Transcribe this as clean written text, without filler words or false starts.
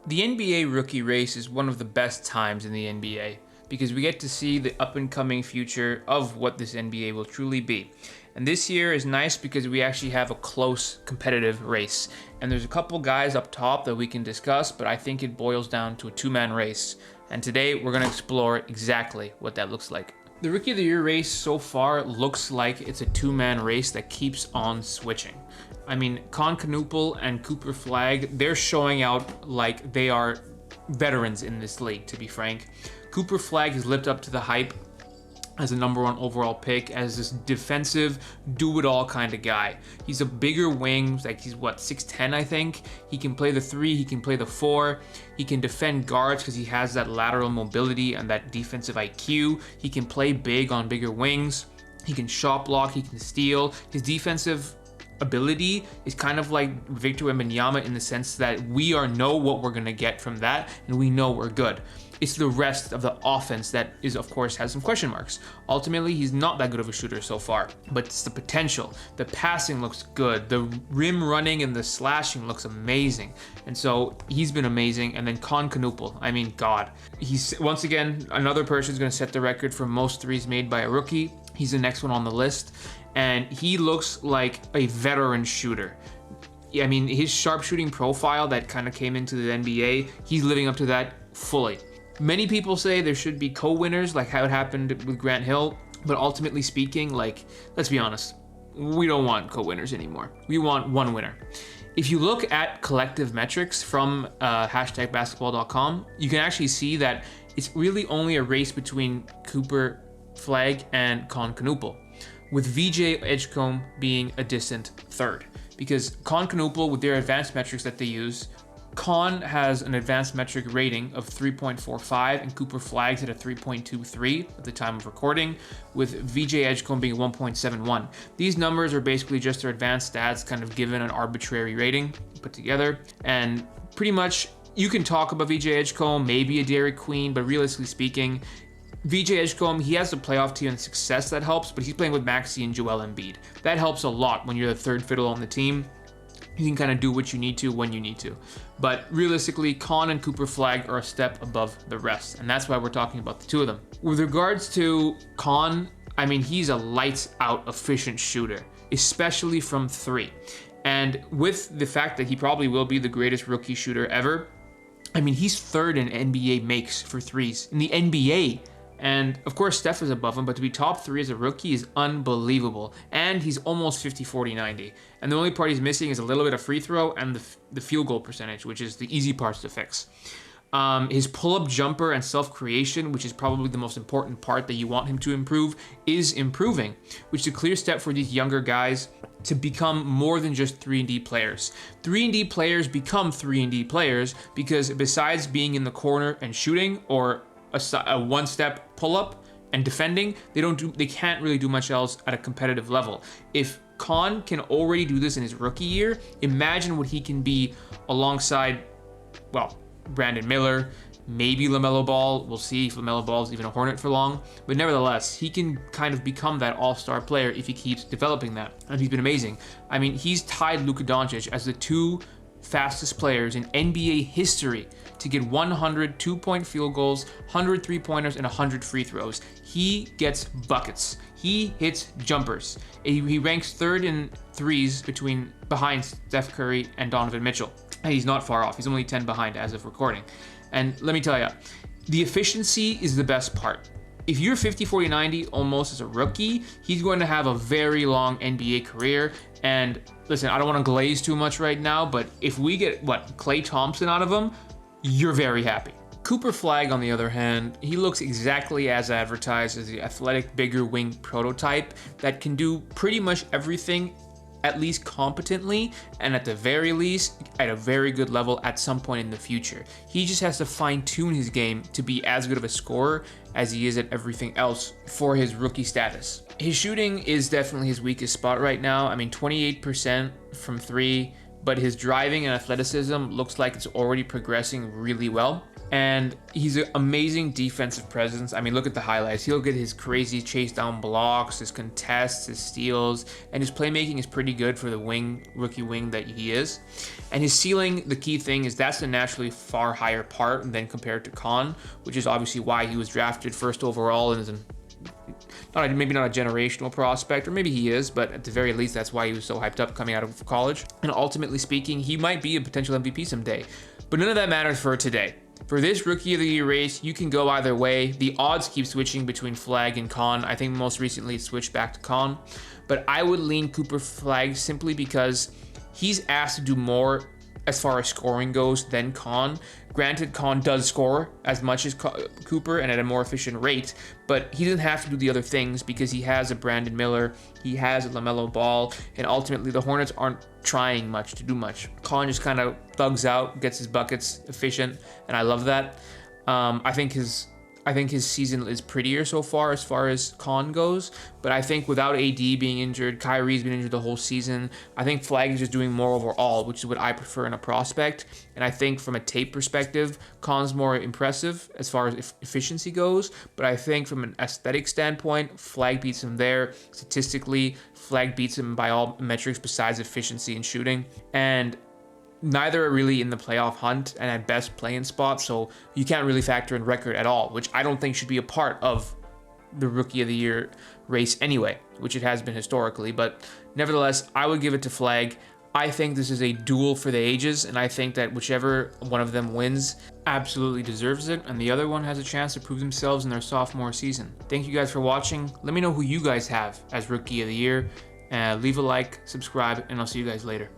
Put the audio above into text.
The NBA rookie race is one of the best times in the NBA because we get to see the up and coming future of what this NBA will truly be. And this year is nice because we actually have a close competitive race. And there's a couple guys up top that we can discuss, but I think it boils down to a two-man race. And today we're going to explore exactly what that looks like. The Rookie of the Year race so far looks like it's a two-man race that keeps on switching. I mean, Con Canoopel and Cooper Flagg, they're showing out like they are veterans in this league, to be frank. Cooper Flagg has lived up to the hype as a #1 overall pick, as this defensive, do-it-all kind of guy. He's a bigger wing, like he's 6'10", I think. He can play the 3, he can play the 4, he can defend guards because he has that lateral mobility and that defensive IQ. He can play big on bigger wings. He can shot block, he can steal. His defensive ability is kind of like Victor Wembanyama in the sense that we know what we're going to get from that, and we know we're good. It's the rest of the offense that is, of course, has some question marks. Ultimately, he's not that good of a shooter so far, but it's the potential. The passing looks good. The rim running and the slashing looks amazing. And so he's been amazing. And then Con Canoopel, I mean, God. He's, once again, another person who's going to set the record for most threes made by a rookie. He's the next one on the list. And he looks like a veteran shooter. I mean, his sharpshooting profile that kind of came into the NBA, he's living up to that fully. Many people say there should be co-winners, like how it happened with Grant Hill, but ultimately speaking, let's be honest, we don't want co-winners anymore. We want one winner. If you look at collective metrics from #basketball.com, you can actually see that it's really only a race between Cooper Flagg and Con Canoopel, with VJ Edgecombe being a distant third. Because Con Canoopel, with their advanced metrics that they use, Con has an advanced metric rating of 3.45 and Cooper Flagg's at a 3.23 at the time of recording, with VJ Edgecombe being 1.71. These numbers are basically just their advanced stats kind of given an arbitrary rating put together, and pretty much you can talk about VJ Edgecombe, maybe a Dairy Queen, but realistically speaking, VJ Edgecombe, he has the playoff team and success that helps, but he's playing with Maxey and Joel Embiid. That helps a lot when you're the third fiddle on the team. You can kind of do what you need to when you need to. But realistically, Con and Cooper Flagg are a step above the rest, and that's why we're talking about the two of them. With regards to Con, I mean, he's a lights-out efficient shooter, especially from 3. And with the fact that he probably will be the greatest rookie shooter ever, I mean, he's third in NBA makes for threes. In the NBA, and of course, Steph is above him, but to be top 3 as a rookie is unbelievable. And he's almost 50-40-90. And the only part he's missing is a little bit of free throw and the field goal percentage, which is the easy parts to fix. His pull-up jumper and self-creation, which is probably the most important part that you want him to improve, is improving, which is a clear step for these younger guys to become more than just 3-and-D players. 3-and-D players become 3-and-D players because besides being in the corner and shooting, or a one-step pull-up and defending, they can't really do much else at a competitive level. If Con can already do this in his rookie year, imagine what he can be alongside, Brandon Miller, maybe LaMelo Ball. We'll see if LaMelo Ball is even a Hornet for long. But nevertheless, he can kind of become that all-star player if he keeps developing that. And he's been amazing. I mean, he's tied Luka Doncic as the 2 fastest players in NBA history to get 100 two-point field goals, 100 three-pointers, and 100 free throws. He gets buckets. He hits jumpers. He ranks 3rd in threes behind Steph Curry and Donovan Mitchell. And he's not far off. He's only 10 behind as of recording. And let me tell you, the efficiency is the best part. If you're 50-40-90 almost as a rookie, he's going to have a very long NBA career. And listen, I don't want to glaze too much right now, but if we get, Klay Thompson out of him, you're very happy. Cooper Flagg, on the other hand, he looks exactly as advertised as the athletic, bigger wing prototype that can do pretty much everything, at least competently, and at the very least, at a very good level at some point in the future. He just has to fine-tune his game to be as good of a scorer as he is at everything else for his rookie status. His shooting is definitely his weakest spot right now. I mean, 28% from 3, but his driving and athleticism looks like it's already progressing really well. And he's an amazing defensive presence. I mean, look at the highlights. He'll get his crazy chase down blocks, his contests, his steals, and his playmaking is pretty good for the rookie wing that he is. And his ceiling, the key thing is that's a naturally far higher part than compared to Khan, which is obviously why he was drafted first overall and is maybe not a generational prospect, or maybe he is, but at the very least, that's why he was so hyped up coming out of college. And ultimately speaking, he might be a potential MVP someday. But none of that matters for today. For this Rookie of the Year race, you can go either way. The odds keep switching between Flag and Khan. I think most recently it switched back to Khan. But I would lean Cooper Flag simply because he's asked to do more as far as scoring goes than Khan. Granted, Khan does score as much as Cooper and at a more efficient rate, but he doesn't have to do the other things because he has a Brandon Miller, he has a LaMelo Ball, and ultimately the Hornets aren't trying much to do much. Khan just kind of thugs out, gets his buckets, efficient, and I love that. I think his season is prettier so far as Khan goes, but I think without AD being injured, Kyrie's been injured the whole season, I think Flag is just doing more overall, which is what I prefer in a prospect. And I think from a tape perspective, Khan's more impressive as far as efficiency goes, but I think from an aesthetic standpoint, Flag beats him there. Statistically, Flag beats him by all metrics besides efficiency and shooting. And neither are really in the playoff hunt and at best play-in spot, so you can't really factor in record at all, which I don't think should be a part of the Rookie of the Year race anyway, which it has been historically. But nevertheless, I would give it to Flag. I think this is a duel for the ages, and I think that whichever one of them wins absolutely deserves it, and the other one has a chance to prove themselves in their sophomore season. Thank you guys for watching. Let me know who you guys have as Rookie of the Year. Leave a like, subscribe, and I'll see you guys later.